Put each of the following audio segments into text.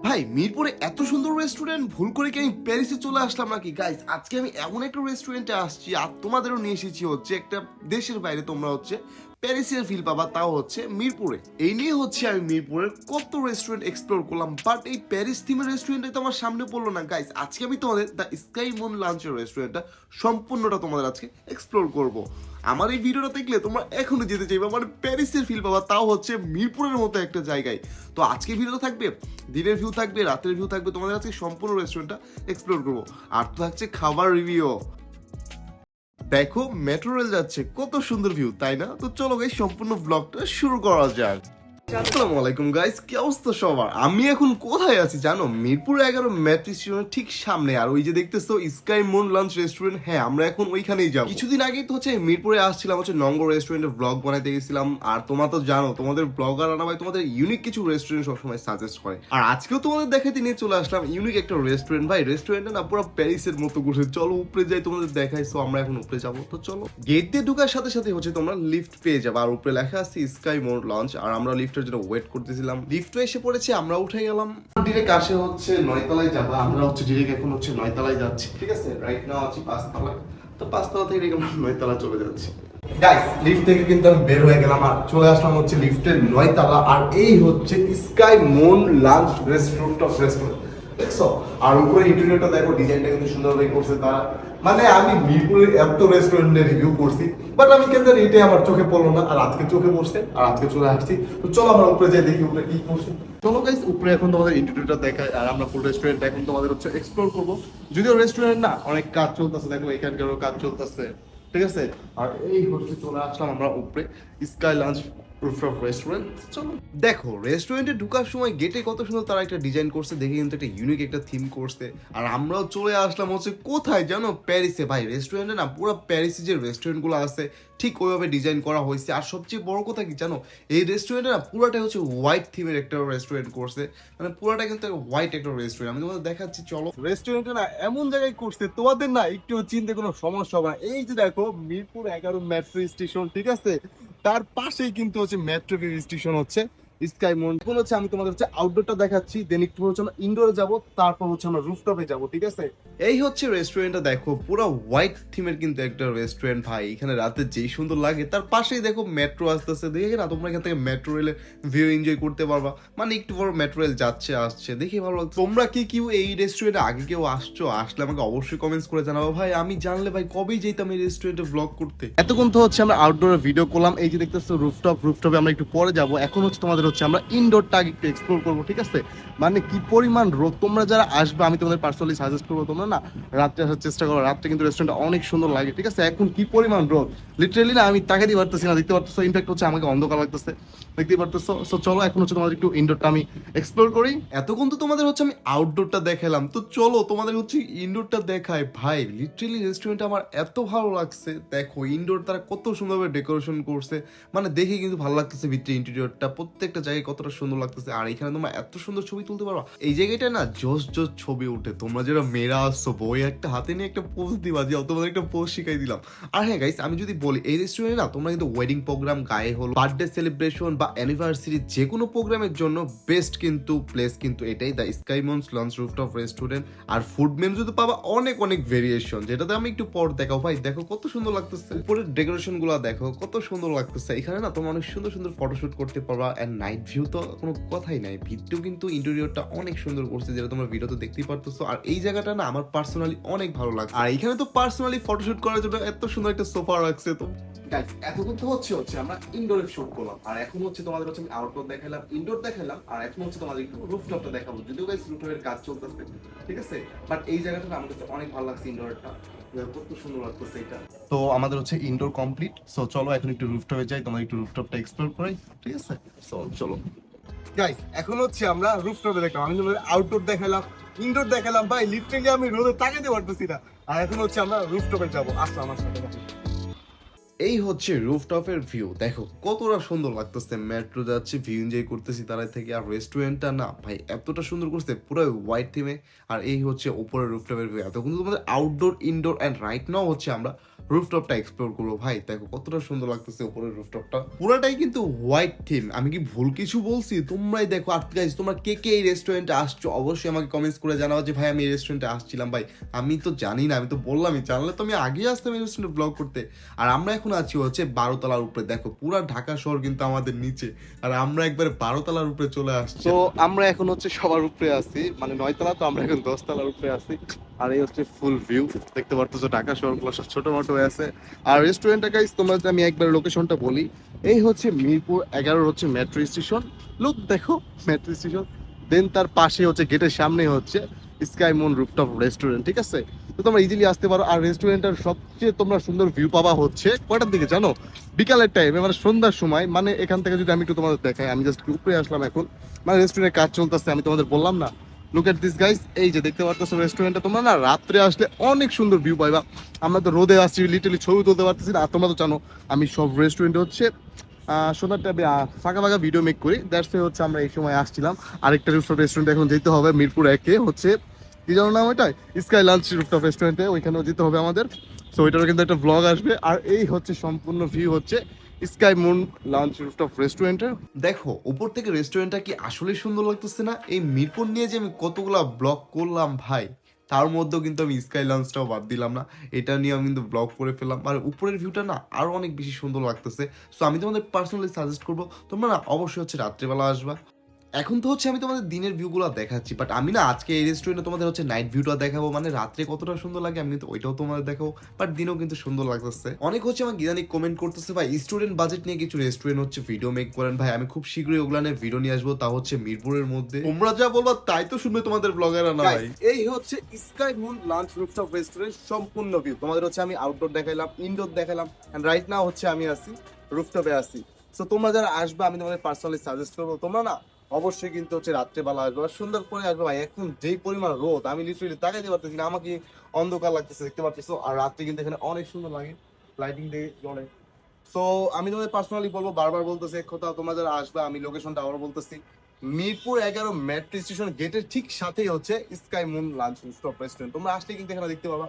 ভাই মিরপুরে এত সুন্দর রেস্টুরেন্ট, ভুল করে কি আমি প্যারিসে চলে আসলাম নাকি? গাইস আজকে আমি এমন একটা রেস্টুরেন্টে আসছি আর তোমাদেরও নিয়ে এসেছি হচ্ছে একটা দেশের বাইরে। তোমরা হচ্ছে প্যারিসের ফিল পাবা, তাও হচ্ছে মিরপুরে। এই নিয়ে হচ্ছে আমি মিরপুরের কত রেস্টুরেন্ট এক্সপ্লোর করলাম, বাট এই প্যারিস থিমের রেস্টুরেন্টটা তো আমার সামনে পড়লো না। গাইস আজকে আমি তোমাদের দ্য স্কাই মুন লাঞ্চের রেস্টুরেন্টটা সম্পূর্ণটা তোমাদের আজকে এক্সপ্লোর করব। আমার এই ভিডিওটা দেখলে তোমরা এখনো যেতে চাইবে, মানে প্যারিসের ফিল পাবা, তাও হচ্ছে মিরপুরের মতো একটা জায়গায়। তো আজকে ভিডিওটা থাকবে দিনের ভিউ, থাকবে রাতের ভিউ, থাকবে তোমাদের আজকে সম্পূর্ণ রেস্টুরেন্টটা এক্সপ্লোর করবো। আর তো থাকছে খাবার রিভিউ। দেখো মেট্রো রেল যাচ্ছে, কত সুন্দর ভিউ, তাই না? তো চলো গাইস সম্পূর্ণ ব্লগটা শুরু করা যাক। আসসালামু আলাইকুম গাইস, কি অবস্থা সবার? আমি এখন কোথায় আছি জানো? মিরপুর 11 মেট্রো স্টেশনের ঠিক সামনে। আর ওই যে দেখতেছো স্কাই মুন লাঞ্চ রেস্টুরেন্ট, হ্যাঁ আমরা এখন ওইখানেই যাব। কিছুদিন আগেই তো হচ্ছে মিরপুরে আসছিলাম, হচ্ছে নঙ্গ রেস্টুরেন্টের ব্লগ বানাইতে গেছিলাম। আর তোমরা তো জানো তোমাদের ব্লগার আনা ভাই তোমাদের ইউনিক কিছু রেস্টুরেন্ট সবসময় সাজেস্ট করে। আর আজকেও তোমাদের দেখাতে নিয়ে চলে আসলাম ইউনিক একটা রেস্টুরেন্ট। ভাই রেস্টুরেন্টটা না পুরো প্যারিসের মতো করছে। চলো উপরে যাই, তোমাদের দেখাই। সো আমরা এখন উপরে যাবো। তো চলো, গেট দিয়ে ঢোকার সাথে সাথে হচ্ছে তোমরা লিফট পেয়ে যাবে। আর উপরে লেখা আছে স্কাই মুন লঞ্চ। আর আমরা লিফটের জন্য ওয়েট করতেছিলাম। লিফট এসে পড়েছে, আমরা উঠে গেলাম। ডিরেক্ট আসে হচ্ছে 9 তলায় যাবো। আমরা হচ্ছে ডিরেক্ট এখন হচ্ছে 9 তলায় যাচ্ছি, ঠিক আছে? রাইট নাও আছি 5 তলায়। তো 5 তলা থেকে আমরা 9 তলা চলে যাচ্ছি। গাইস লিফট থেকে কিন্তু আমি বের হয়ে গেলাম আর চলে আসলাম হচ্ছে লিফটের 9 তলা। আর এই হচ্ছে স্কাই মুন লাঞ্চ রেস্টুরেন্ট, দেখছো? আর উপরে ইন্টেরিয়রটা দেখো, ডিজাইনটা কিন্তু সুন্দরভাবে করছে তারা। মানে আমি মিরপুরে এত রেস্টুরেন্টের রিভিউ করছি, বাট আমি কেন জানি এটাই আমার চোখে পড়লো না। আর আজকে চোখে পড়ছে, আর আজকে চলে আসছি। তো চলো আমরা উপরে যাই, দেখি উপরে কি করছে। চলো গাইস উপরে এখন তোমাদের ইন্টেরিয়রটা দেখায়। আর আমরা ফুল রেস্টুরেন্ট এখন তোমাদের হচ্ছে এক্সপ্লোর করবো। যদিও রেস্টুরেন্ট না, অনেক কাজ চলতেছে, দেখো এখানকারও কাজ চলতেছে, ঠিক আছে? আর এই হচ্ছে চলে আসলাম আমরা উপরে স্কাই লাঞ্চ রুফটপ রেস্টুরেন্ট। চলো দেখো রেস্টুরেন্টে ঢোকার সময় গেটে কত সুন্দর তারা একটা ডিজাইন করছে, দেখে কিন্তু একটা ইউনিক একটা থিম করছে। আর আমরাও চলে আসলাম হচ্ছে কোথায় জানো? প্যারিসে। ভাই রেস্টুরেন্টে না পুরো প্যারিসে যে রেস্টুরেন্টগুলো আছে ঠিক ওইভাবে ডিজাইন করা হয়েছে। আর সবচেয়ে বড় কথা কি জানো? এই রেস্টুরেন্টে না পুরোটাই হচ্ছে হোয়াইট থিমের একটা রেস্টুরেন্ট করছে। মানে পুরোটা কিন্তু হোয়াইট একটা রেস্টুরেন্ট। আমি তোমাদের দেখাচ্ছি, চলো। রেস্টুরেন্টটা না এমন জায়গায় করছে তোমাদের না একটু চিনতে কোনো সমস্যা হবে না। এই যে দেখো মিরপুর 11 মেট্রো স্টেশন, ঠিক আছে? তার পাশেই কিন্তু হচ্ছে মেট্রো স্টেশন হচ্ছে স্কাই মুন। এখন হচ্ছে আমি তোমাদের হচ্ছে আউটডোরটা দেখাচ্ছি, দেন একটু হচ্ছে আমরা ইনডোরে যাব, তারপর হচ্ছে আমরা রুফটপে যাব, ঠিক আছে? এই হচ্ছে রেস্টুরেন্টটা দেখো, পুরো হোয়াইট থিমের কিন্তু একটা রেস্টুরেন্ট। ভাই এখানে রাতে যেই সুন্দর লাগে। তার পাশেই দেখো মেট্রো আসতেছে, দেখে না তোমরা এখান থেকে মেট্রো রেলের ভিউ এনজয় করতে পারবা। মানে একটু বড় মেট্রো রেল যাচ্ছে আসছে, দেখে ভালো লাগছে। তোমরা কি কেউ এই রেস্টুরেন্টে আগে কেউ আসছো? আসলে আমাকে অবশ্যই কমেন্টস করে জানাবো। ভাই আমি জানলে ভাই কবেই যেতাম এই রেস্টুরেন্টে ব্লগ করতে। এতক্ষণ তো হচ্ছে আমরা আউটডোরে ভিডিও করলাম, এই যে দেখতেছো রুফটপে আমরা একটু পরে যাব। এখন হচ্ছে তোমাদের হচ্ছে আমরা ইনডোরটা আগে একটু এক্সপ্লোর করবো, ঠিক আছে? মানে কি পরিমাণ রোদ, তোমরা যারা আসবে আমি তোমাদের পার্সোনালি সাজেস্ট করবো তোমরা না রাত্রে আসার চেষ্টা করো। রাত্রে কিন্তু রেস্টুরেন্টটা অনেক সুন্দর লাগে, ঠিক আছে? এখন কি পরিমাণ রোদ, লিটারেলি না আমি তাকাতেই পারতেছি না, দেখতে পারতেছো? ইনফ্যাক্ট হচ্ছে আমাকে অন্ধকার লাগতেছে, দেখতেই পারতেছো? সো চলো এখন হচ্ছে তোমাদের একটু ইনডোরটা আমি এক্সপ্লোর করি। এতক্ষণ তো তোমাদের হচ্ছে আমি আউটডোরটা দেখালাম, তো চলো তোমাদের হচ্ছে ইনডোরটা দেখাই। ভাই লিটারেলি রেস্টুরেন্টটা আমার এত ভালো লাগছে। দেখো ইনডোর তারা কত সুন্দরভাবে ডেকোরেশন করছে, মানে দেখে কিন্তু ভালো লাগতেছে। ভিতরে ইন্টেরিয়রটা প্রত্যেকটা জায়গায় কতটা সুন্দর লাগতেছে। আর এখানে তোমরা এত সুন্দর ছবি তুলতে পারো। এই জায়গাটা না জোস জোস ছবি উঠে। তোমরা যারা মেয়েরা আসছো, বই একটা হাতে নিয়ে একটা পোজ দিবা, যাও তোমাদের একটা পোজ শিখাই দিলাম। আর হ্যাঁ গাইস আমি যদি বলি এই রেস্টুরেন্টে না তোমরা কিন্তু ওয়েডিং প্রোগ্রাম, গায়ে হলো, বার্থডে সেলিব্রেশন বা অ্যানিভার্সারি যে কোনো প্রোগ্রামের জন্য বেস্ট কিন্তু প্লেস কিন্তু এটাই, the sky moon lunch rooftop restaurant. আর ফুড মেনু তো পাবা অনেক অনেক ভেরিয়েশন, যেটাতে আমি একটু পর দেখাও। ভাই দেখো কত সুন্দর লাগতেছে, উপরের ডেকোরেশন গুলো দেখো কত সুন্দর লাগতেছে। এখানে না তোমরা অনেক সুন্দর সুন্দর ফটোশুট করতে পারবা। এন্ড নাইট ভিউ তো কোনো কথাই নাই, ভিতরেও কিন্তু ইন্টেরিয়রটা অনেক সুন্দর করছে, যেটা তোমরা ভিডিওতে দেখতেই পারতেছো। আর এই জায়গাটা না আমার পার্সোনালি অনেক ভালো লাগছে। আর এখানে তো পার্সোনালি ফটোশুট করার জন্য এত সুন্দর একটা সোফা রাখছে। তো এতক্ষণ তো হচ্ছে আমরা ইনডোরে শুট করলাম, আর এখন হচ্ছে তোমাদের হচ্ছে আমি আউটডোর দেখালাম, ইনডোর দেখালাম, আর এখন হচ্ছে তোমাদের একটু রুফটপটা দেখাবো। যদিও গাইস রুফটপের কাজ চলতেছে, ঠিক আছে? বাট এই জায়গাটা না আমার কাছে অনেক ভালো লাগছে, ইনডোরটা কত সুন্দর লাগতেছে এটা। তো আমাদের হচ্ছে ইনডোর কমপ্লিট। সো চলো এখন একটু রুফটপে যাই, তোমাদের একটু রুফটপটা এক্সপ্লোর করাই, ঠিক আছে? সো চলো গাইস এখন হচ্ছে আমরা রুফটপে দেখলাম, আমি তোমাদের আউটডোর দেখালাম, ইনডোর দেখালাম। ভাই লিটারালি আমি রোদে তাকাতে পারতেছি না। আর এখন হচ্ছে আমরা রুফটপে যাবো, আসো আমার সাথে। এই হচ্ছে রুফটপের ভিউ, দেখো কতটা সুন্দর লাগতেছে। মেট্রো যাচ্ছে, ভিউ এনজয় করতেছি তার থেকে। আর রেস্টুরেন্টটা না ভাই এতটা সুন্দর করছে, পুরো হোয়াইট থিমে। আর এই হচ্ছে উপরের রুফটপের ভিউ। এতক্ষণ তোমাদের outdoor, indoor and right now হচ্ছে আমরা রুফটপটা এক্সপ্লোর করবো। ভাই দেখো কতটা সুন্দর লাগতেছে উপরের রুফটপটা, পুরাটাই কিন্তু হোয়াইট থিম। আমি কি ভুল কিছু বলছি? তোমরাই দেখো। আর গাইস তোমরা কে কে এই রেস্টুরেন্টে আসছো অবশ্যই আমাকে কমেন্টস করে জানাও যে ভাই আমি এই রেস্টুরেন্টে আসছিলাম। ভাই আমি তো জানি না, আমি তো বললামই, জানলে তো আমি আগেই আসতাম এই রেস্টুরেন্টে ব্লগ করতে। আর আমরা এখন আছি হচ্ছে 12 তলার উপরে। দেখো পুরা ঢাকা শহর কিন্তু আমাদের নিচে, আর আমরা একবার 12 তলার উপরে চলে আসছি। তো আমরা এখন হচ্ছে সবার উপরে আছি, মানে 9 তলা, তো আমরা এখন 10 তলার উপরে আছি। আর এই হচ্ছে ফুল ভিউ, দেখতে পারতেছো ঢাকা শহরগুলো সব ছোট মোটো হয়ে আছে। আর রেস্টুরেন্টটা গাইস তোমরা, আমি একবার লোকেশনটা বলি, এই হচ্ছে মিরপুর 11 হচ্ছে মেট্রো স্টেশন। লোক দেখো মেট্রো স্টেশন, দেন তার পাশে হচ্ছে গেটের সামনে হচ্ছে স্কাই মুন রুফটপ রেস্টুরেন্ট, ঠিক আছে? তো তোমরা ইজিলি আসতে পারো। আর রেস্টুরেন্টের সবচেয়ে তোমরা সুন্দর ভিউ পাবা হচ্ছে কয়টার দিকে জানো? বিকালের টাইমে, মানে সন্ধ্যার সময়। মানে এখান থেকে যদি আমি একটু তোমাদের দেখাই, আমি জাস্ট উপরে আসলাম এখন, মানে রেস্টুরেন্টের কাজ চলতেছে, আমি তোমাদের বললাম না। লুক এট দিস গাইস, এই যে দেখতে পারতেছো রেস্টুরেন্টটা, তোমরা না রাত্রে আসলে অনেক সুন্দর ভিউ পাইবা। আমরা তো রোদে আসছি, লিটারলি ছবি তুলতে পারতেছি না। আর তোমরা তো জানো আমি সব রেস্টুরেন্টে হচ্ছে সন্ধ্যার টাইমে ফাঁকা ফাঁকা ভিডিও মেক করি। দ্যাটস ওয়ে হচ্ছে আমরা এই সময় আসছিলাম। আরেকটা রেস্টুরেন্ট এখন যেতে হবে মিরপুর 1-এ, হচ্ছে কি জানো নাম ওইটাই, স্কাই লাঞ্চ রুফটপ রেস্টুরেন্টে, ওইখানেও যেতে হবে আমাদের। সো ওইটারও কিন্তু একটা ব্লগ আসবে। আর এই হচ্ছে সম্পূর্ণ ভিউ হচ্ছে স্কাই মুন লাঞ্চ রুফটপ রেস্টুরেন্টের। দেখো উপর থেকে রেস্টুরেন্টটা কি আসলে সুন্দর লাগতেছে না? এই মিরপুর নিয়ে যে আমি কতগুলা ব্লগ করলাম ভাই, তার মধ্যেও কিন্তু আমি স্কাই লঞ্চটাও বাদ দিলাম না, এটা নিয়ে আমি কিন্তু ব্লগ করে ফেললাম। আর উপরের ভিউটা না আরো অনেক বেশি সুন্দর লাগতেছে। সো আমি তোমাদের পার্সোনালি সাজেস্ট করবো তোমরা না অবশ্যই হচ্ছে রাত্রেবেলা আসবা। এখন তো হচ্ছে আমি তোমাদের দিনের ভিউগুলো দেখাচ্ছি, বাট আমি না আজকে এই রেস্টুরেন্টে তোমাদের হচ্ছে নাইট ভিউটা দেখাবো, মানে রাত্রে কতটা সুন্দর লাগে আমি কিন্তু ওইটাও তোমাদের দেখাবো। বাট দিনেও কিন্তু সুন্দর লাগতেছে। অনেক হচ্ছে আমাকে ইদানিং কমেন্ট করতেছে ভাই স্টুডেন্ট বাজেট নিয়ে কিছু রেস্টুরেন্ট হচ্ছে ভিডিও মেক করেন। ভাই আমি খুব শীঘ্রই ওগুলা নিয়ে ভিডিও নিয়ে আসবো, তা হচ্ছে মিরপুরের মধ্যে। তোমরা যা বলবা তাই তো শুনবে তোমাদের ব্লগাররা না ভাই। এই হচ্ছে sky moon lunch rooftop restaurant সম্পূর্ণ ভিউ। তোমাদের হচ্ছে আমি আউটডোর দেখাইলাম, ইনডোর দেখাইলাম, এন্ড রাইট নাও হচ্ছে আমি আছি রুফটপে আছি। সো তোমরা যারা আসবে আমি তোমাদের পার্সোনালি সাজেস্ট করবো তোমরা না অবশ্যই কিন্তু হচ্ছে রাত্রেবেলা আসবে, আর সুন্দর করে আসবে। ভাই এখন যেই পরিমাণ রোদ, আমি লিটারালি তাকাইতে পারতেছি না, আমাকে অন্ধকার লাগতেছে, দেখতে পাচ্ছিস। আর রাত্রে কিন্তু এখানে অনেক সুন্দর লাগে, লাইটিং দিয়ে অনেক। সো আমি তোমাদের পার্সোনালি বলবো, বারবার বলতেছি এক কথা, তোমরা যারা আসবে আমি লোকেশনটা আবার বলতেছি, মিরপুর 11 মেট্রো স্টেশন গেটের ঠিক সাথেই হচ্ছে sky moon lunch rooftop restaurant. তোমরা আসলে কিন্তু এখানে দেখতে পাবা।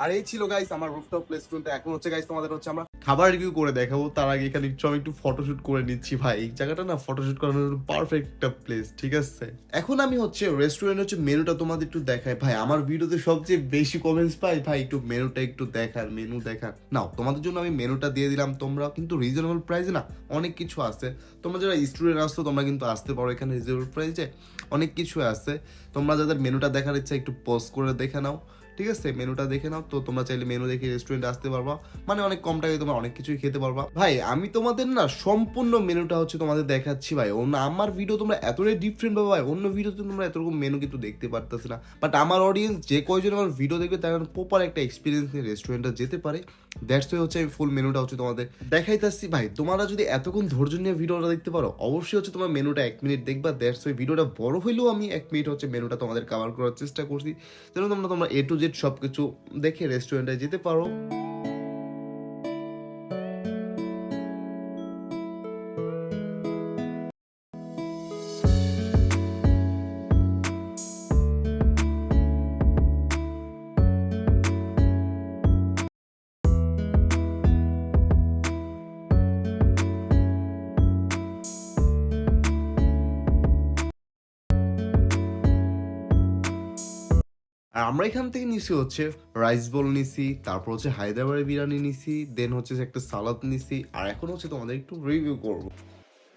আর এই ছিল গাইস আমার রুফটপ রেস্টুরেন্ট। এখন হচ্ছে গাইস তোমাদের হচ্ছে আমরা খাবার রিভিউ করে দেখাবো। তার আগে এখানে আমি একটু ফটোশুট করে নিচ্ছি। ভাই এই জায়গাটা না ফটোশুট করানোর পারফেক্ট একটা প্লেস, ঠিক আছে? এখন আমি হচ্ছে রেস্টুরেন্ট হচ্ছে মেনুটা তোমাদের একটু দেখাই। ভাই আমার ভিডিওতে সবচেয়ে বেশি কমেন্টস পাই ভাই একটু মেনুটা একটু দেখার, মেনু দেখার। নাও তোমাদের জন্য আমি মেনুটা দিয়ে দিলাম। তোমরা কিন্তু রিজনেবল প্রাইসে না অনেক কিছু আছে। তোমরা যারা স্টুডেন্ট আসছো তোমরা কিন্তু আসতে পারো এখানে, রিজনেবল প্রাইসে অনেক কিছু আছে। তোমরা যাদের মেনুটা দেখার ইচ্ছা একটু পজ করে দেখে নাও, ঠিক আছে? মেনুটা দেখে নাও। তো তোমরা চাইলে মেনু দেখে রেস্টুরেন্টে আসতে পারবা, মানে অনেক কম টাকায় তোমরা অনেক কিছুই খেতে পারবা। ভাই আমি তোমাদের না সম্পূর্ণ মেনুটা হচ্ছে তোমাদের দেখাচ্ছি ভাই। অন্য আমার ভিডিও তোমরা এতটাই ডিফারেন্ট পাবে ভাই, অন্য ভিডিওতে তোমরা এতরকম মেনু কিন্তু দেখতে পারতেছ না। বাট আমার অডিয়েন্স যে কয়জন আমার ভিডিও দেখবে তারা প্রপার একটা এক্সপিরিয়েন্স নিয়ে রেস্টুরেন্টে যেতে পারে। দ্যাটস ওয়াই হচ্ছে আমি ফুল মেনুটা হচ্ছে তোমাদের দেখাইতেছি। ভাই তোমরা যদি এতক্ষণ ধৈর্য নিয়ে ভিডিওটা দেখতে পারো অবশ্যই হচ্ছে তোমার মেনুটা 1 মিনিট দেখবা। দ্যাটস ওয়াই ভিডিওটা বড় হইলেও আমি 1 মিনিট হচ্ছে মেনুটা তোমাদের কভার করার চেষ্টা করছি, যেন তোমরা A to Z সবকিছু দেখে রেস্টুরেন্টে যেতে পারো। আর আমরা এখান থেকে নিছি হচ্ছে রাইস বোল নিছি, তারপর হচ্ছে হায়দ্রাবাদি বিরিয়ানি নিছি, দেন হচ্ছে একটা সালাদ নিছি। আর এখন হচ্ছে তোমাদের একটু রিভিউ করবো।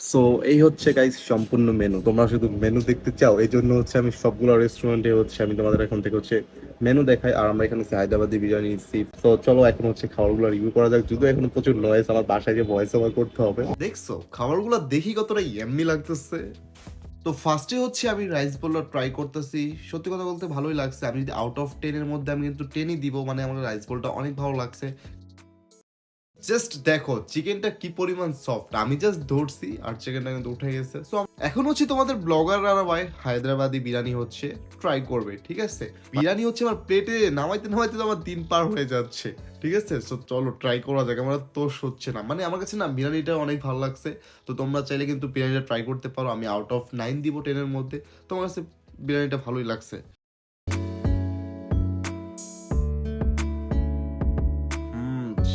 সো এই হচ্ছে গাইস সম্পূর্ণ মেনু। তোমরা শুধু মেনু দেখতে চাও, এই জন্য হচ্ছে আমি সবগুলো রেস্টুরেন্টে হচ্ছে আমি তোমাদের এখান থেকে হচ্ছে মেনু দেখাই। আর আমরা এখানে হায়দ্রাবাদি বিরিয়ানি নিচ্ছি। তো চলো এখন হচ্ছে খাবারগুলো রিভিউ করা যাক। যদিও এখন প্রচুর নয়েজ, আমার বাসায় যে ভয়েস ওভার করতে হবে। দেখছো খাবারগুলো দেখি কতটা ইয়াম্মি লাগতেছে। তো ফার্স্টে হচ্ছে আমি রাইস বোলটা ট্রাই করতেছি, সত্যি কথা বলতে ভালোই লাগছে। আমি যদি আউট অফ 10 এর মধ্যে আমি কিন্তু 10ই দিব, মানে আমার রাইস বোলটা অনেক ভালো লাগছে। জাস্ট দেখো চিকেনটা কি পরিমাণ সফট, আমি জাস্ট ধরছি আর চিকেনটা কিন্তু উঠে গেছে। সো এখন হচ্ছে তোমাদের ব্লগাররা ভাই হায়দ্রাবাদি বিরিয়ানি হচ্ছে ট্রাই করবে, ঠিক আছে? বিরিয়ানি হচ্ছে আমার প্লেটে নামাইতে নামাইতে তো আমার 3 পার হয়ে যাচ্ছে, ঠিক আছে? সো চলো ট্রাই করা যাক। আমার তোষ হচ্ছে না, মানে আমার কাছে না বিরিয়ানিটা অনেক ভালো লাগছে। তো তোমরা চাইলে কিন্তু বিরিয়ানিটা ট্রাই করতে পারো। আমি আউট অফ 9 দিব 10 এর মধ্যে। তোমার কাছে বিরিয়ানিটা ভালোই লাগছে।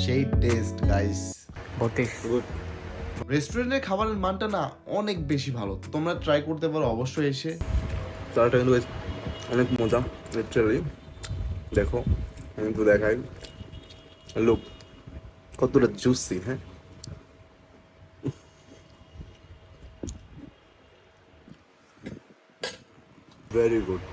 সেই টেস্ট গাইস। গুড। রেস্টুরেন্টের খাবারের মানটা না অনেক বেশি ভালো, তোমরা ট্রাই করতে পারো অবশ্যই এসে। চাটা কিন্তু guys অনেক মজা, লিটারালি। দেখো আমি একটু দেখাই, লুক কতটা জুসি। হ্যাঁ, ভেরি গুড।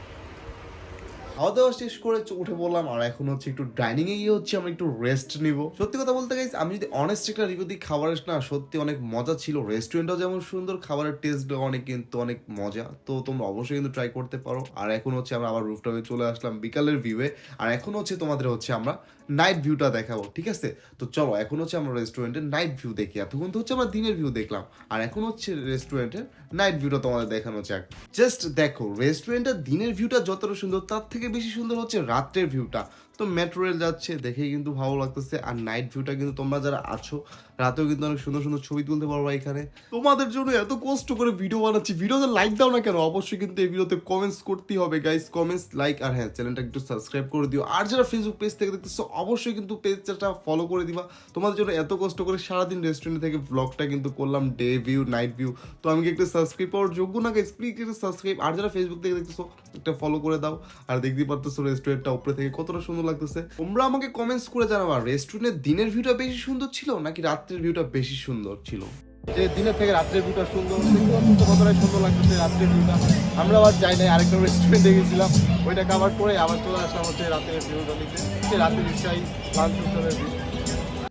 খাওয়া দাওয়া শেষ করে উঠে বললাম, আর এখন হচ্ছে একটু ডাইনিং এ গিয়ে হচ্ছে আমরা একটু রেস্ট নিব। সত্যি কথা বলতে গাইস, আমি যদি অনেস্ট একটা রিভিউ দিই, খাবারের না সত্যি অনেক মজা ছিল। রেস্টুরেন্টটাও যেমন সুন্দর, খাবারের টেস্ট অনেক কিন্তু অনেক মজা। তো তোমরা অবশ্যই কিন্তু ট্রাই করতে পারো। আর এখন হচ্ছে আমরা আবার রুফটপে চলে আসলাম বিকালের ভিউয়ে। আর এখন হচ্ছে তোমাদের হচ্ছে আমরা নাইট ভিউটা দেখাবো, ঠিক আছে? তো চলো এখন হচ্ছে আমরা রেস্টুরেন্টের নাইট ভিউ দেখি। এতক্ষণ তো হচ্ছে আমরা দিনের ভিউ দেখলাম, আর এখন হচ্ছে রেস্টুরেন্টের নাইট ভিউটা তোমাদের দেখানো যাক। জাস্ট দেখো, রেস্টুরেন্টের দিনের ভিউটা যতটা সুন্দর, তার থেকে বেশি সুন্দর হচ্ছে রাত্রের ভিউটা। তো মেট্রো রেল যাচ্ছে, দেখেই কিন্তু ভালো লাগতেছে। আর নাইট ভিউটা কিন্তু তোমরা যারা আছো, রাতেও কিন্তু অনেক সুন্দর সুন্দর ছবি তুলতে পারবো এখানে। তোমাদের জন্য এত কষ্ট করে ভিডিও বানাচ্ছি, ভিডিওতে লাইক দাও না কেন? অবশ্যই কিন্তু এই ভিডিওতে কমেন্টস করতেই হবে গাইস, কমেন্টস, লাইক, আর হ্যাঁ, চ্যানেলটা একটু সাবস্ক্রাইব করে দিও। আর যারা ফেসবুক পেজ থেকে দেখতেছো, অবশ্যই কিন্তু পেজটা ফলো করে দিবা। তোমাদের জন্য এত কষ্ট করে সারাদিন রেস্টুরেন্ট থেকে ব্লগটা কিন্তু করলাম, ডে ভিউ, নাইট ভিউ। তো আমি কি একটা সাবস্ক্রাইব পাওয়ার যোগ্য না গাইস? প্লিজ একটা সাবস্ক্রাইব। আর যারা ফেসবুক থেকে দেখতেছো, একটা ফলো করে দাও। আর দেখতেই পারতেছো রেস্টুরেন্টটা উপরে থেকে কতটা সুন্দর লাগতেছে। তোমরা আমাকে কমেন্টস করে জানাবা, রেস্টুরেন্টের দিনের ভিউটা বেশি সুন্দর ছিল নাকি রাত্রের ভিউটা বেশি সুন্দর ছিল? যে দিনের থেকে রাত্রের ভিউটা সুন্দর, কতটাই সুন্দর লাগতেছে রাত্রের ভিউটা। আমরা আবার যাই নাই, আরেকটা রেস্টুরেন্টে গেছিলাম, ওইটা কাভার করে আবার চলে আসলাম হচ্ছে রাতের ভিউটা নিতে। রাতের স্কাই লাঞ্চ রুফটপের ভিউ।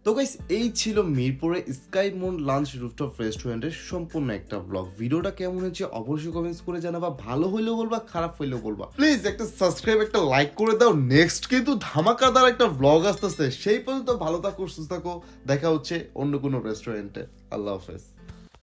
তো গাইস, এই ছিল মিরপুরে স্কাই মুন লাঞ্চ রুফটপ রেস্টুরেন্টের সম্পূর্ণ একটা ব্লগ। ভিডিওটা কেমন হয়েছে অবশ্যই কমেন্টস করে জানাবা। ভালো হইলেও বলবা, খারাপ হইলেও বলবা। প্লিজ একটা সাবস্ক্রাইব, একটা লাইক করে দাও। নেক্সট কিন্তু ধামাকাদার একটা ব্লগ আসতেছে। সেই পর্যন্ত ভালো থাকো, সুস্থ থাকো। দেখা হচ্ছে অন্য কোনো রেস্টুরেন্টে। আল্লাহ হাফেজ।